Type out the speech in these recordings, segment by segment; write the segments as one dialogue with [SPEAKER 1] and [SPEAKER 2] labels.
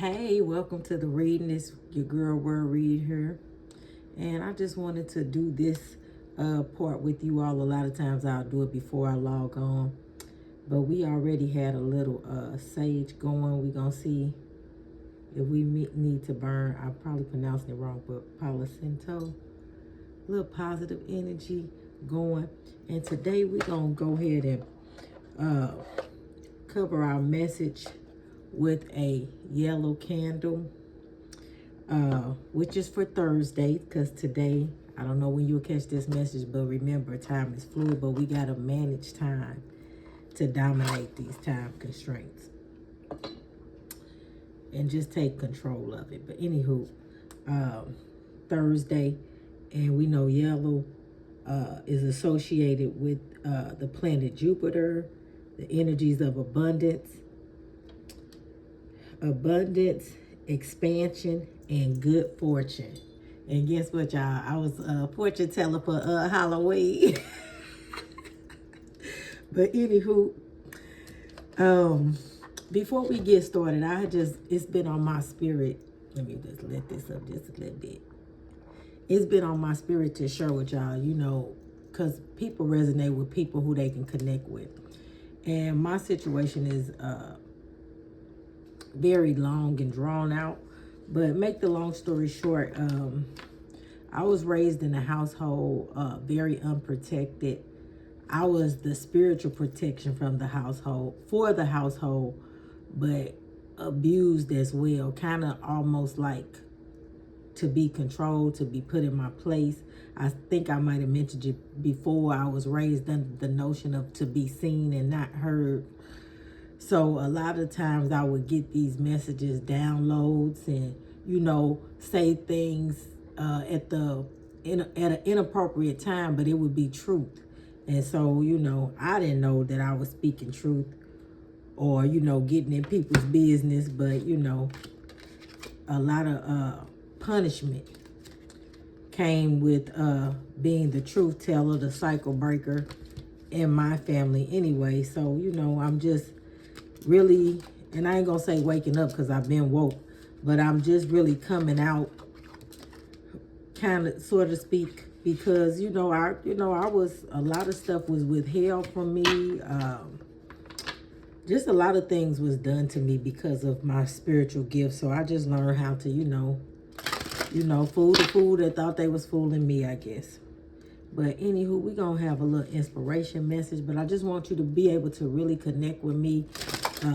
[SPEAKER 1] Hey, welcome to the reading. It's your girl Word Read here. And I just wanted to do this part with you all. A lot of times I'll do it before I log on. But we already had a little sage going. We're going to see if we need to burn. I'm probably pronouncing it wrong, but Palo Santo. A little positive energy going. And today we're going to go ahead and cover our message with a yellow candle, which is for Thursday, because today, I don't know when you'll catch this message, but remember, time is fluid, but we got to manage time to dominate these time constraints and just take control of it. But anywho, Thursday, and we know yellow is associated with the planet Jupiter, the energies of abundance, expansion, and good fortune. And guess what, y'all? I was a fortune teller for Halloween. But anywho, before we get started, it's been on my spirit. Let me just let this up just a little bit. It's been on my spirit to share with y'all, because people resonate with people who they can connect with. And my situation is very long and drawn out, but make the long story short, I was raised in a household very unprotected. I was the spiritual protection from the household, for the household, but abused as well, kind of almost like to be controlled, to be put in my place. I think I might have mentioned it before. I was raised under the notion of to be seen and not heard. So a lot of times I would get these messages, downloads, and, say things at an inappropriate time, but it would be truth. And so, I didn't know that I was speaking truth or, getting in people's business, but, a lot of punishment came with being the truth teller, the cycle breaker in my family anyway. So, I'm just really, and I ain't gonna say waking up because I've been woke, but I'm just really coming out, kind of, sort of speak, because I was, a lot of stuff was withheld from me. Just a lot of things was done to me because of my spiritual gift. So I just learned how to, fool the fool that thought they was fooling me, I guess. But anywho, we're gonna have a little inspiration message, but I just want you to be able to really connect with me.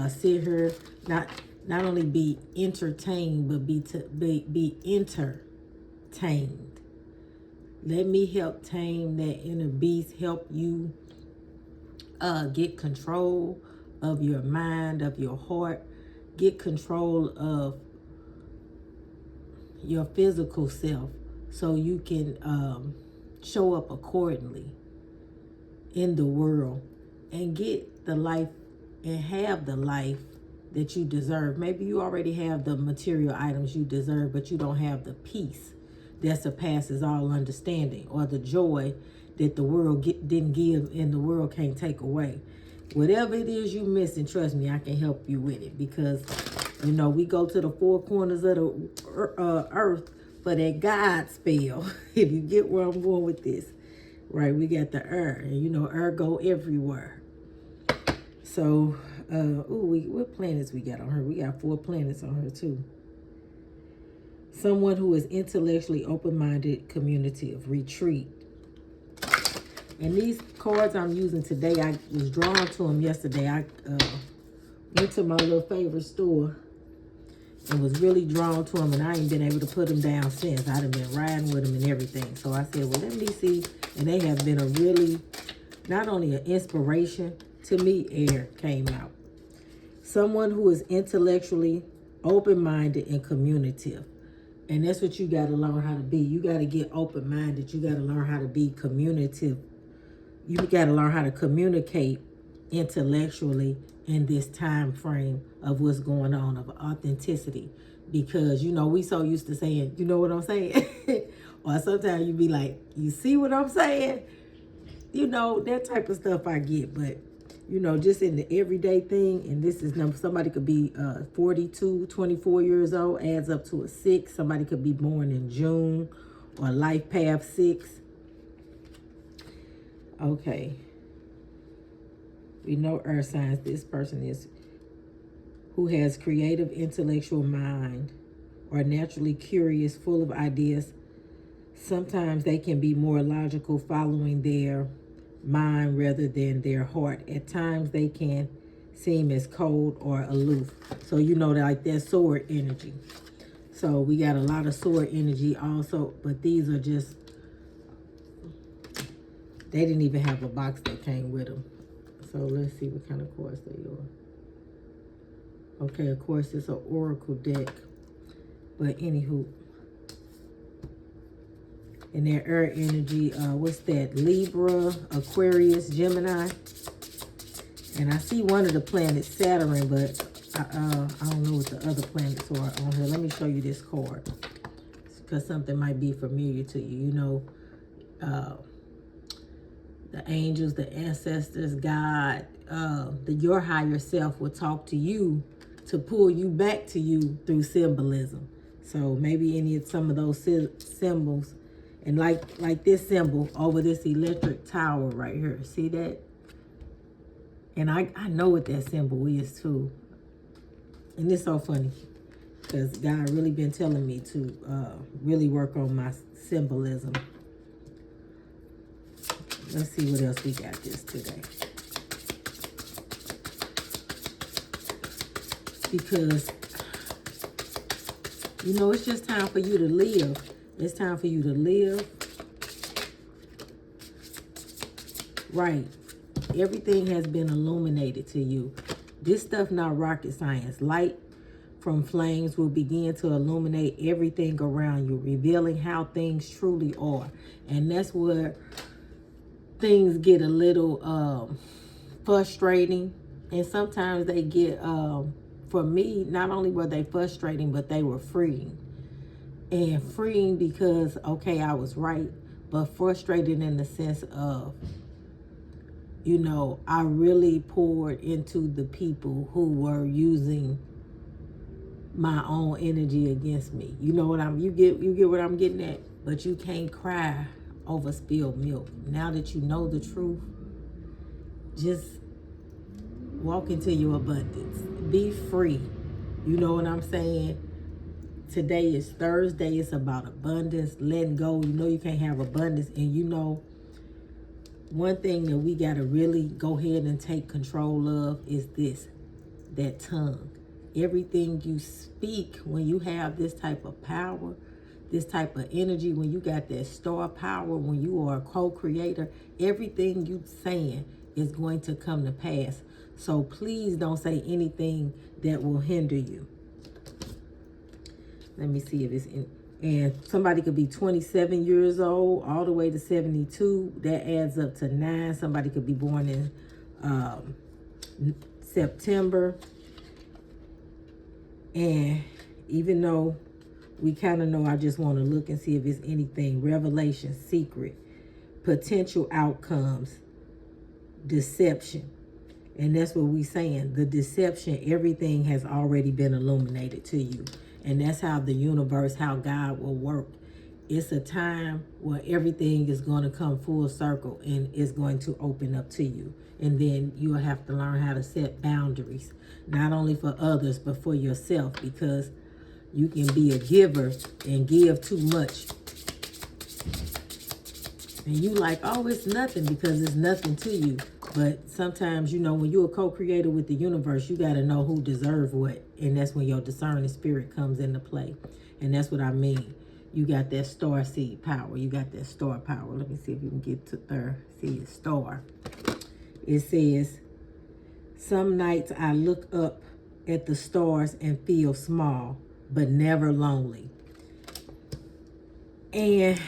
[SPEAKER 1] Sit here, not only be entertained, but be entertained. Let me help tame that inner beast, help you get control of your mind, of your heart, get control of your physical self so you can show up accordingly in the world and get the life and have the life that you deserve. Maybe you already have the material items you deserve, but you don't have the peace that surpasses all understanding, or the joy that the world didn't give and the world can't take away. Whatever it is you're missing, trust me, I can help you with it, because, we go to the four corners of the earth for that God spell, if you get where I'm going with this. Right, we got the air, and air go everywhere. So, what planets we got on her? We got 4 planets on her too. Someone who is intellectually open-minded, communicative, retreat. And these cards I'm using today, I was drawn to them yesterday. I went to my little favorite store and was really drawn to them, and I ain't been able to put them down since. I've been riding with them and everything. So I said, well, let me see. And they have been a really, not only an inspiration to me, air came out. Someone who is intellectually open-minded and communicative. And that's what you got to learn how to be. You got to get open-minded. You got to learn how to be communicative. You got to learn how to communicate intellectually in this time frame of what's going on, of authenticity. Because, we so used to saying, you know what I'm saying? Or sometimes you be like, you see what I'm saying? That type of stuff I get. But you know, just in the everyday thing. And this is number, somebody could be 42, 24 years old, adds up to a 6. Somebody could be born in June, or life path 6. Okay. We know earth signs. This person is who has creative intellectual mind, or naturally curious, full of ideas. Sometimes they can be more logical, following their mind rather than their heart. At times they can seem as cold or aloof. So you know, like that sword energy. So we got a lot of sword energy also, but these are just, they didn't even have a box that came with them. So let's see what kind of cards they are. Okay, of course it's an oracle deck. But anywho, in their air energy, what's that? Libra, Aquarius, Gemini. And I see one of the planets, Saturn, but I don't know what the other planets are on here. Let me show you this card, because something might be familiar to you. You know, the angels, the ancestors, God, your higher self will talk to you to pull you back to you through symbolism. So maybe some of those symbols, and like this symbol over this electric tower right here. See that? And I know what that symbol is too. And it's so funny, because God really been telling me to really work on my symbolism. Let's see what else we got this today. Because, you know, it's just time for you to live. It's time for you to live. Right. Everything has been illuminated to you. This stuff not rocket science. Light from flames will begin to illuminate everything around you, revealing how things truly are. And that's where things get a little frustrating. And sometimes they get, for me, not only were they frustrating, but they were freeing. And freeing because, okay, I was right, but frustrated in the sense of, you know, I really poured into the people who were using my own energy against me. You know what you get what I'm getting at? But you can't cry over spilled milk. Now that you know the truth, just walk into your abundance. Be free. You know what I'm saying? Today is Thursday. It's about abundance, letting go. You know you can't have abundance. And you know, one thing that we got to really go ahead and take control of is that tongue. Everything you speak, when you have this type of power, this type of energy, when you got that star power, when you are a co-creator, everything you saying is going to come to pass. So please don't say anything that will hinder you. Let me see if it's in. And somebody could be 27 years old all the way to 72. That adds up to 9. Somebody could be born in September. And even though we kind of know, I just want to look and see if it's anything. Revelation, secret, potential outcomes, deception. And that's what we saying. The deception, everything has already been illuminated to you. And that's how the universe, how God will work. It's a time where everything is going to come full circle and it's going to open up to you. And then you'll have to learn how to set boundaries, not only for others, but for yourself, because you can be a giver and give too much. And you like, oh, it's nothing, because it's nothing to you. But sometimes, you know, when you're a co-creator with the universe, you got to know who deserves what. And that's when your discerning spirit comes into play. And that's what I mean. You got that star seed power. You got that star power. Let me see if you can get to there. See a star. It says, some nights I look up at the stars and feel small, but never lonely. And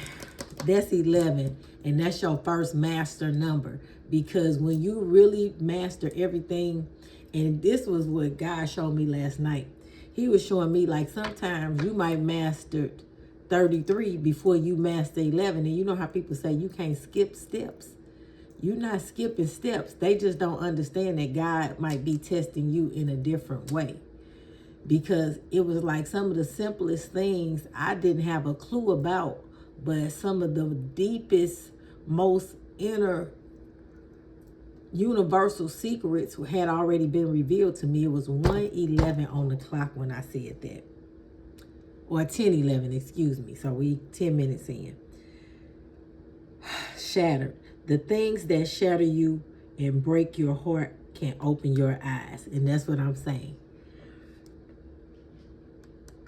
[SPEAKER 1] that's 11. And that's your first master number. Because when you really master everything, and this was what God showed me last night. He was showing me, like, sometimes you might master 33 before you master 11. And you know how people say you can't skip steps. You're not skipping steps. They just don't understand that God might be testing you in a different way. Because it was like some of the simplest things I didn't have a clue about, but some of the deepest, most inner universal secrets had already been revealed to me. It was 1:11 on the clock when I said that. Or 10:11, excuse me. So we 10 minutes in. Shattered. The things that shatter you and break your heart can open your eyes. And that's what I'm saying.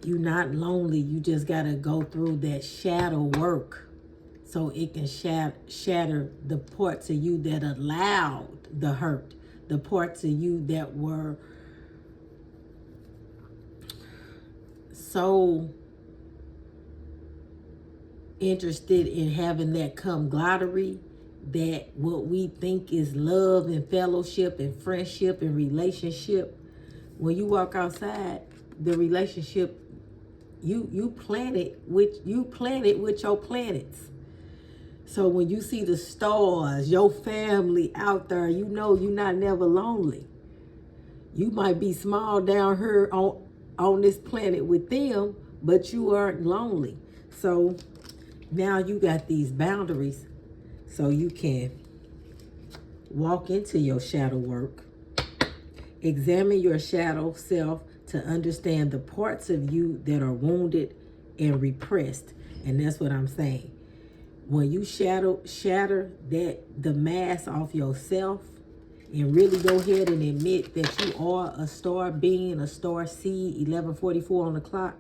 [SPEAKER 1] You're not lonely. You just got to go through that shadow work so it can shatter the parts of you that allowed the hurt, the parts of you that were so interested in having that camaraderie, that what we think is love and fellowship and friendship and relationship. When you walk outside, the relationship you planted with your planets. So when you see the stars, your family out there, you know you're not never lonely. You might be small down here on this planet with them, but you aren't lonely. So now you got these boundaries so you can walk into your shadow work. Examine your shadow self to understand the parts of you that are wounded and repressed. And that's what I'm saying. When you shatter the mask off yourself and really go ahead and admit that you are a star being, a star seed, 11:44 on the clock,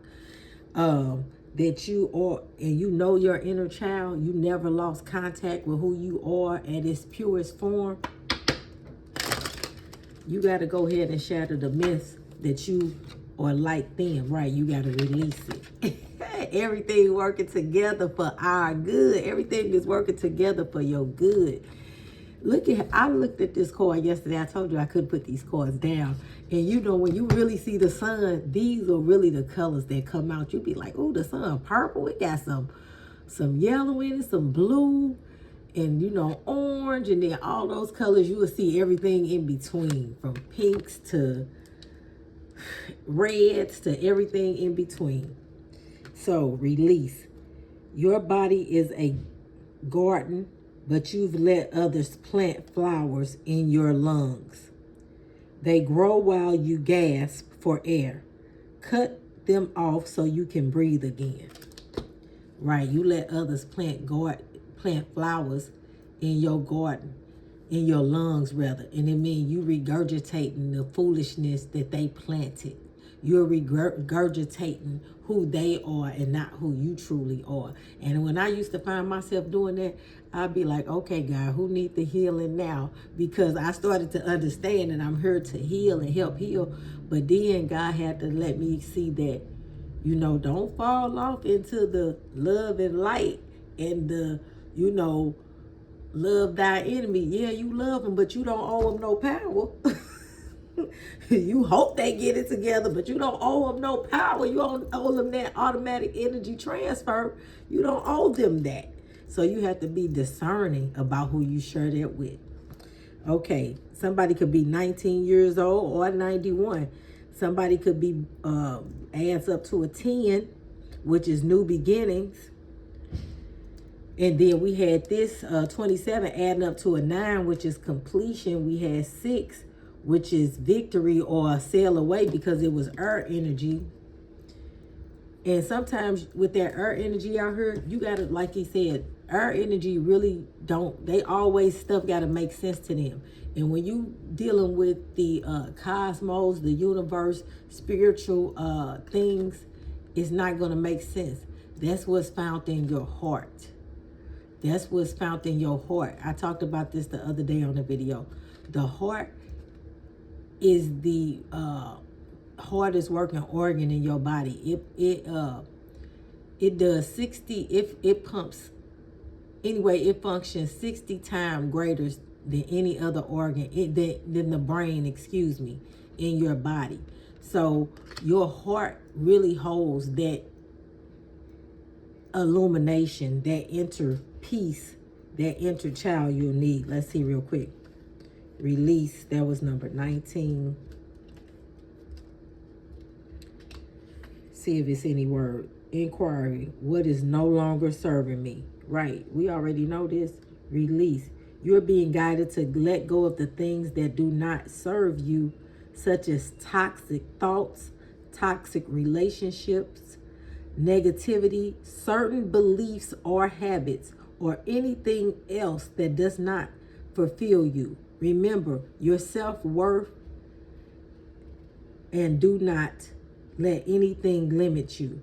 [SPEAKER 1] that you are, and you know your inner child, you never lost contact with who you are at its purest form. You got to go ahead and shatter the myths that you are like them, right? You got to release it. Everything working together for our good. Everything is working together for your good. I looked at this card yesterday. I told you I couldn't put these cards down. And you know, when you really see the sun, these are really the colors that come out. You be like, oh, the sun purple. It got some yellow in it, some blue, and you know, orange, and then all those colors. You will see everything in between, from pinks to reds to everything in between. So release. Your body is a garden, but you've let others plant flowers in your lungs. They grow while you gasp for air. Cut them off so you can breathe again. Right, you let others plant flowers in your garden, in your lungs rather. And it means you regurgitating the foolishness that they planted. You're regurgitating who they are and not who you truly are. And when I used to find myself doing that, I'd be like, okay, God, who needs the healing now? Because I started to understand that I'm here to heal and help heal. But then God had to let me see that, you know, don't fall off into the love and light and the, you know, love thy enemy. Yeah, you love them, but you don't owe them no power. You hope they get it together, but you don't owe them no power. You don't owe them that automatic energy transfer. You don't owe them that. So you have to be discerning about who you share that with. Okay, somebody could be 19 years old or 91. Somebody could be adds up to a 10, which is new beginnings. And then we had this 27 adding up to a 9, which is completion. We had 6, which is victory or a sail away, because it was earth energy. And sometimes with that earth energy out here, you gotta, like he said, earth energy really they always, stuff gotta make sense to them. And when you dealing with the cosmos, the universe, spiritual things, it's not gonna make sense. That's what's found in your heart. That's what's found in your heart. I talked about this the other day on the video. The heart is the hardest working organ in your body. It does 60, if it pumps, anyway, it functions 60 times greater than any other organ, than the brain, excuse me, in your body. So your heart really holds that illumination, that inner peace that inner child you'll need. Let's see real quick. Release, that was number 19. See if it's any word. Inquiry, what is no longer serving me? Right, we already know this. Release, you're being guided to let go of the things that do not serve you, such as toxic thoughts, toxic relationships, negativity, certain beliefs or habits, or anything else that does not fulfill you. Remember your self-worth, and do not let anything limit you,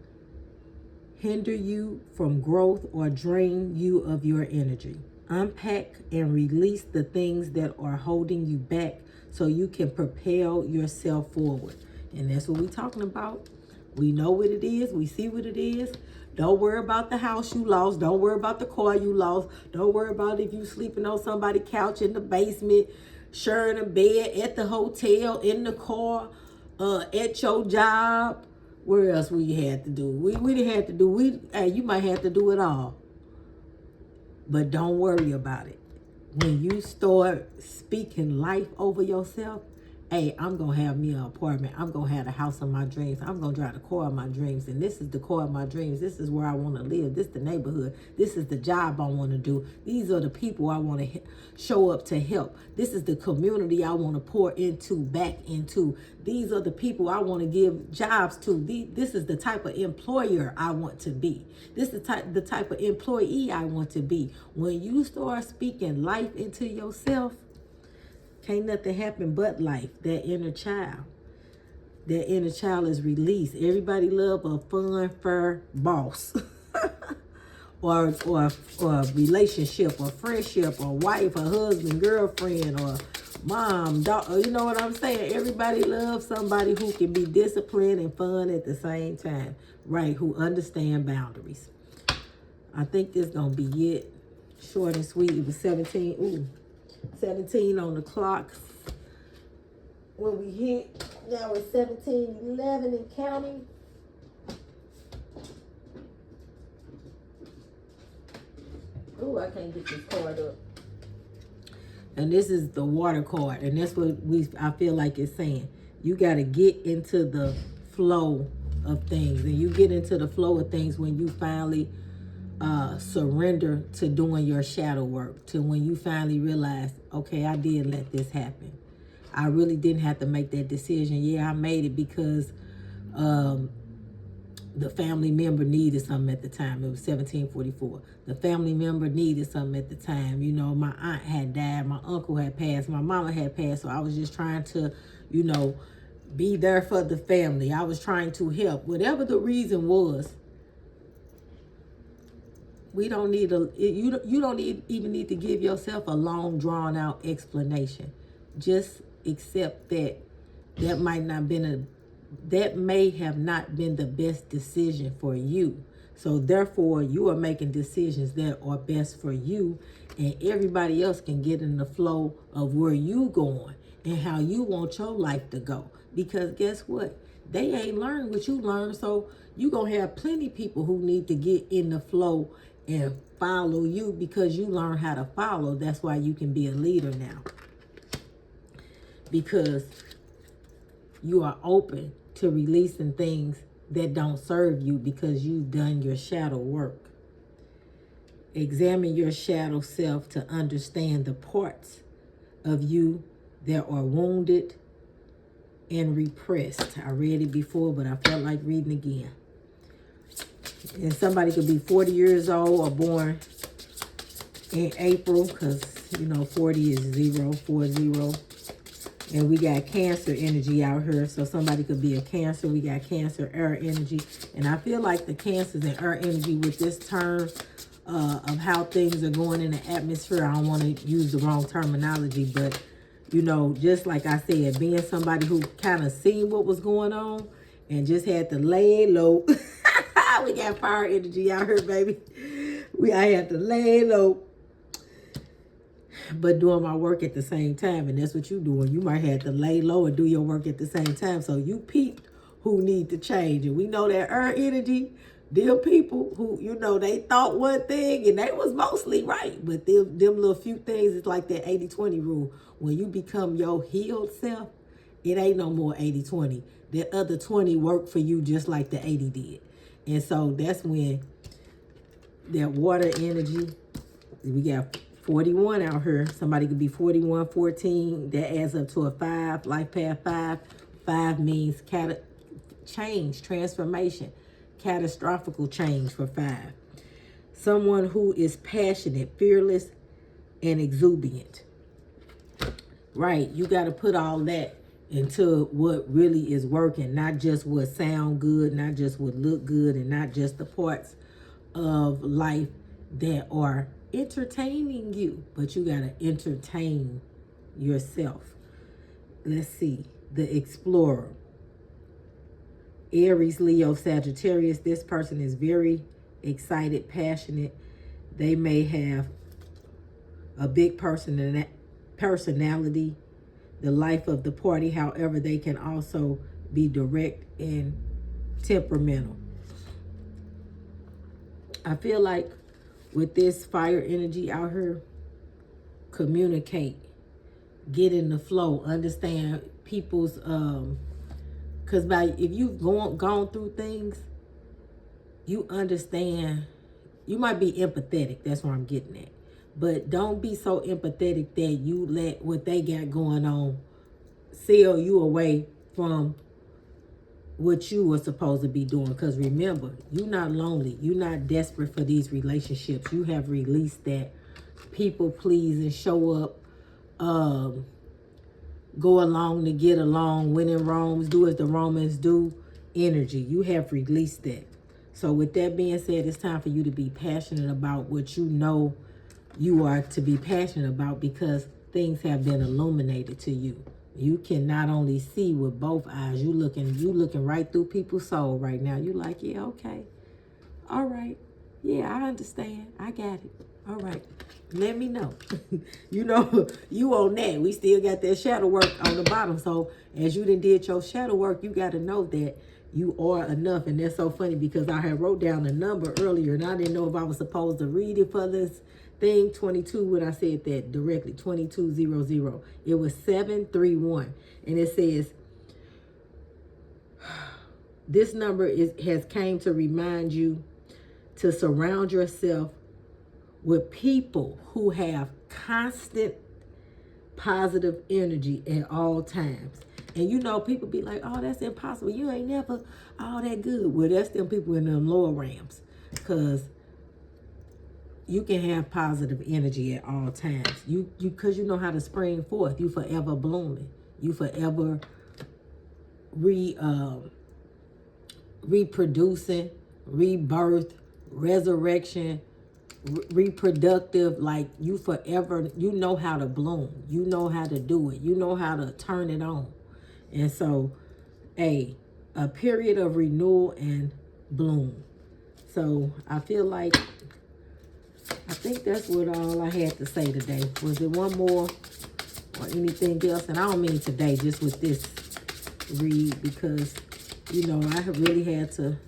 [SPEAKER 1] hinder you from growth, or drain you of your energy. Unpack and release the things that are holding you back so you can propel yourself forward. And that's what we're talking about. We know what it is. We see what it is. Don't worry about the house you lost. Don't worry about the car you lost. Don't worry about if you sleeping on somebody's couch in the basement, sharing a bed at the hotel, in the car, at your job. Where else we had to do? We didn't have to do. Hey, you might have to do it all. But don't worry about it. When you start speaking life over yourself, hey, I'm going to have me an apartment. I'm going to have the house of my dreams. I'm going to drive the car of my dreams. And this is the car of my dreams. This is where I want to live. This is the neighborhood. This is the job I want to do. These are the people I want to show up to help. This is the community I want to pour into, back into. These are the people I want to give jobs to. This is the type of employer I want to be. This is the type of employee I want to be. When you start speaking life into yourself, can't nothing happen but life. That inner child. That inner child is released. Everybody love a fun, fair boss. or a relationship, or friendship, or wife, or husband, girlfriend, or mom, dog. You know what I'm saying? Everybody loves somebody who can be disciplined and fun at the same time. Right, who understand boundaries. I think this going to be it. Short and sweet. It was 17. Ooh. 17 on the clock. When we hit, now it's 17:11 and counting. Oh, I can't get this card up. And this is the water card, and that's what I feel like it's saying. You got to get into the flow of things, and you get into the flow of things when you finally surrender to doing your shadow work, to when you finally realize, okay, I did let this happen. I really didn't have to make that decision. Yeah, I made it because the family member needed something at the time. It was 1744. The family member needed something at the time. You know, my aunt had died, my uncle had passed, my mama had passed, so I was just trying to, you know, be there for the family. I was trying to help. Whatever the reason was, we don't need you don't even need to give yourself a long drawn out explanation. Just accept that that may have not been the best decision for you. So therefore you are making decisions that are best for you, and everybody else can get in the flow of where you going and how you want your life to go. Because guess what? They ain't learned what you learned, so you gonna have plenty of people who need to get in the flow and follow you because you learn how to follow. That's why you can be a leader now. Because you are open to releasing things that don't serve you because you've done your shadow work. Examine your shadow self to understand the parts of you that are wounded and repressed. I read it before, but I felt like reading again. And somebody could be 40 years old or born in April, because, you know, 40 is 40. And we got Cancer energy out here. So somebody could be a Cancer. We got Cancer, air energy. And I feel like the Cancers and air energy with this term of how things are going in the atmosphere. I don't want to use the wrong terminology, but, you know, just like I said, being somebody who kind of seen what was going on and just had to lay low. We got fire energy out here, baby. I had to lay low, but doing my work at the same time. And that's what you're doing. You might have to lay low and do your work at the same time. So you peep who need to change. And we know that earth energy, Them people who, they thought one thing and they was mostly right. But them little few things, it's like that 80-20 rule. When you become your healed self, it ain't no more 80-20. That other 20 worked for you just like the 80 did. And so that's when that water energy, we got 41 out here. Somebody could be 41, 14. That adds up to a 5, life path 5. 5 means change, transformation, catastrophical change for 5. Someone who is passionate, fearless, and exuberant. Right, you got to put all that into what really is working, not just what sound good, not just what look good, and not just the parts of life that are entertaining you, but you got to entertain yourself. Let's see, the explorer. Aries, Leo, Sagittarius. This person is very excited, passionate. They may have a big personality, the life of the party. However, they can also be direct and temperamental. I feel like with this fire energy out here, communicate, get in the flow, understand people's because if you've gone through things, you understand. You might be empathetic, that's what I'm getting at, but don't be so empathetic that you let what they got going on seal you away from what you were supposed to be doing. Because remember, you're not lonely. You're not desperate for these relationships. You have released that people please and show up, go along to get along, when in Rome, do as the Romans do energy. You have released that. So with that being said, it's time for you to be passionate about what you know you are to be passionate about, because things have been illuminated to you. You can not only see with both eyes, you looking right through people's soul right now. You like, yeah, okay. All right. Yeah, I understand. I got it. All right. Let me know. You on that. We still got that shadow work on the bottom. So as you did your shadow work, you got to know that you are enough. And that's so funny because I had wrote down a number earlier and I didn't know if I was supposed to read it for this thing, 22, when I said that directly, 2200. It was 731. And it says, this number has came to remind you to surround yourself with people who have constant positive energy at all times. And people be like, oh, that's impossible. You ain't never all that good. Well, that's them people in them lower realms. Because you can have positive energy at all times. Because you know how to spring forth. You forever blooming. You forever reproducing, rebirth, resurrection, reproductive. Like you forever, you know how to bloom. You know how to do it. You know how to turn it on. And so, a period of renewal and bloom. So I feel like, I think that's what all I had to say today. Was there one more or anything else? And I don't mean today, just with this read, because, I really had to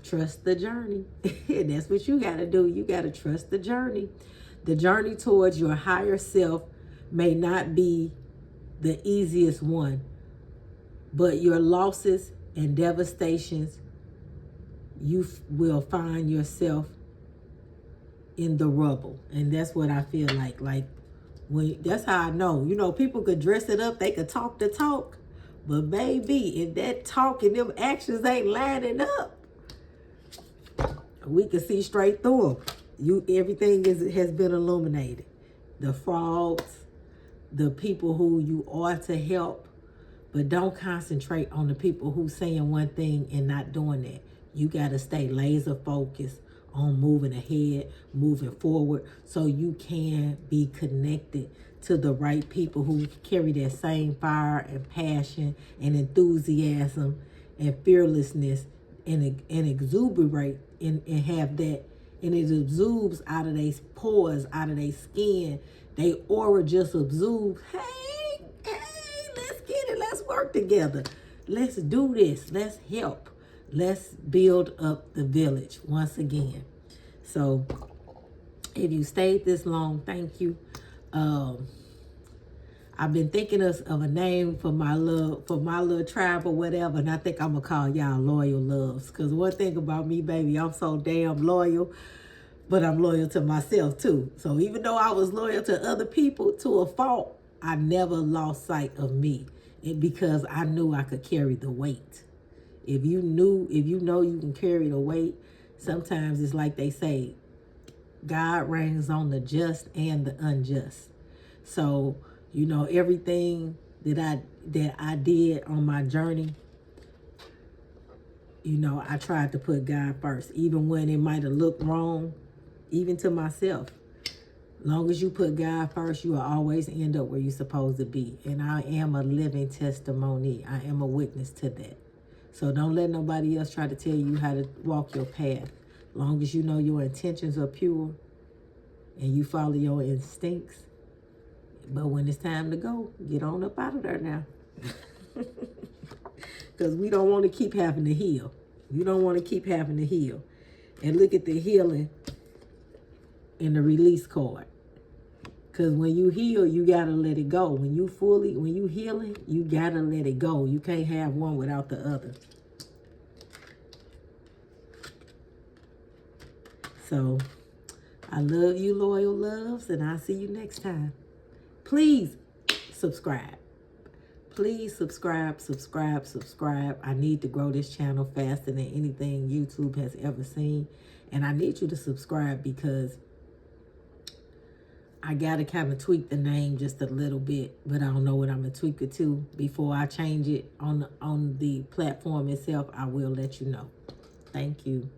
[SPEAKER 1] trust the journey. And that's what you got to do. You got to trust the journey. The journey towards your higher self may not be the easiest one, but your losses and devastations, you will find yourself in the rubble. And that's what I feel like. Like, that's how I know. People could dress it up, they could talk the talk, but baby, if that talk and them actions ain't lining up, we can see straight through them. Everything has been illuminated. The frauds, the people who you are to help, but don't concentrate on the people who saying one thing and not doing that. You got to stay laser focused on moving ahead, moving forward, so you can be connected to the right people who carry that same fire and passion and enthusiasm and fearlessness and exuberate and have that, and it exudes out of their pores, out of their skin. They aura just exudes. Hey, let's get it. Let's work together. Let's do this. Let's help. Let's build up the village once again. So if you stayed this long, thank you. I've been thinking of a name for my little tribe or whatever, and I think I'm gonna call y'all Loyal Loves. Cause one thing about me, baby, I'm so damn loyal, but I'm loyal to myself too. So even though I was loyal to other people to a fault, I never lost sight of me, because I knew I could carry the weight. If you know you can carry the weight, sometimes it's like they say, God reigns on the just and the unjust. So, everything that I did on my journey, I tried to put God first, even when it might have looked wrong, even to myself. Long as you put God first, you will always end up where you're supposed to be. And I am a living testimony. I am a witness to that. So don't let nobody else try to tell you how to walk your path. Long as you know your intentions are pure and you follow your instincts. But when it's time to go, get on up out of there now. Because we don't want to keep having to heal. You don't want to keep having to heal. And look at the healing in the release card. Because when you heal, you got to let it go. When you healing, you got to let it go. You can't have one without the other. So, I love you, Loyal Loves, and I'll see you next time. Please subscribe. Please subscribe. I need to grow this channel faster than anything YouTube has ever seen. And I need you to subscribe because I got to kind of tweak the name just a little bit, but I don't know what I'm going to tweak it to. Before I change it on the platform itself, I will let you know. Thank you.